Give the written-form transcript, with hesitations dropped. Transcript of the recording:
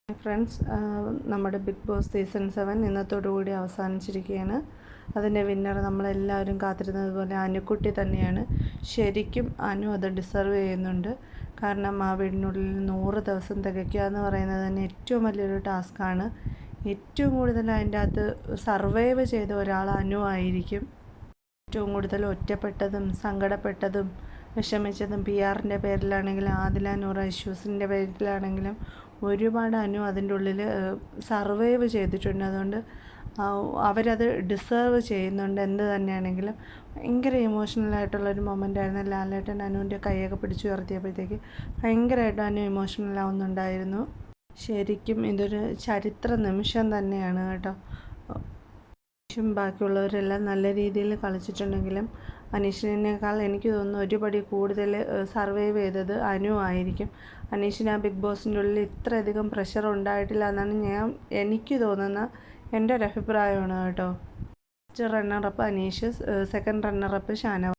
Friends, നമ്മുടെ big boss season 7 ഇന്നത്തോടുകൂടി അവസാനിച്ചിരിക്കുകയാണ്. അതിൻ്റെ winner നമ്മളെല്ലാവരും കാത്തിരുന്നത് പോലെ അനുക്കുട്ടി തന്നെയാണ്. ശരിക്കും അനു അത് ഡിസർവ് ചെയ്യുന്നുണ്ട്. കാരണം ആ വീടിനുള്ളിൽ 100 ദിവസം തികയ്ക്കുക എന്ന് പറയുന്നത് തന്നെ ഏറ്റവും വലിയൊരു ടാസ്ക്കാണ്. ഏറ്റവും കൂടുതൽ അതിൻ്റെ അകത്ത് സർവൈവ് ചെയ്ത ഒരാൾ അനു ആയിരിക്കും. ഏറ്റവും കൂടുതൽ ഒറ്റപ്പെട്ടതും സങ്കടപ്പെട്ടതും വിഷമിച്ചതും PR-ൻ്റെ പേരിലാണെങ്കിലും ആദില നൂറ ഇഷ്യൂസിൻ്റെ പേരിലാണെങ്കിലും ഒരുപാട് അനു അതിൻ്റെ ഉള്ളിൽ സർവൈവ് ചെയ്തിട്ടുണ്ട്. അതുകൊണ്ട് അവരത് ഡിസേർവ് ചെയ്യുന്നുണ്ട്. എന്ത് തന്നെയാണെങ്കിലും ഭയങ്കര ഇമോഷണലായിട്ടുള്ളൊരു മൊമെൻ്റായിരുന്നു. ലാലേട്ടൻ അനുവിൻ്റെ കൈയൊക്കെ പിടിച്ചുയർത്തിയപ്പോഴത്തേക്ക് ഭയങ്കരമായിട്ട് അനു ഇമോഷണലാവുന്നുണ്ടായിരുന്നു. ശരിക്കും ഇതൊരു ചരിത്ര നിമിഷം തന്നെയാണ് കേട്ടോ. ബാക്കിയുള്ളവരെല്ലാം നല്ല രീതിയിൽ കളിച്ചിട്ടുണ്ടെങ്കിലും അനീഷിനേക്കാൾ എനിക്ക് തോന്നുന്നു ഒരുപടി കൂടുതൽ സർവൈവ് ചെയ്തത് അനു ആയിരിക്കും. അനീഷിന് ആ ബിഗ് ബോസിൻ്റെ ഉള്ളിൽ ഇത്രയധികം പ്രഷർ ഉണ്ടായിട്ടില്ല എന്നാണ് എനിക്ക് തോന്നുന്ന എൻ്റെ ഒരു അഭിപ്രായമാണ് കേട്ടോ. First runner-up Aneesh, second runner-up Shanavas.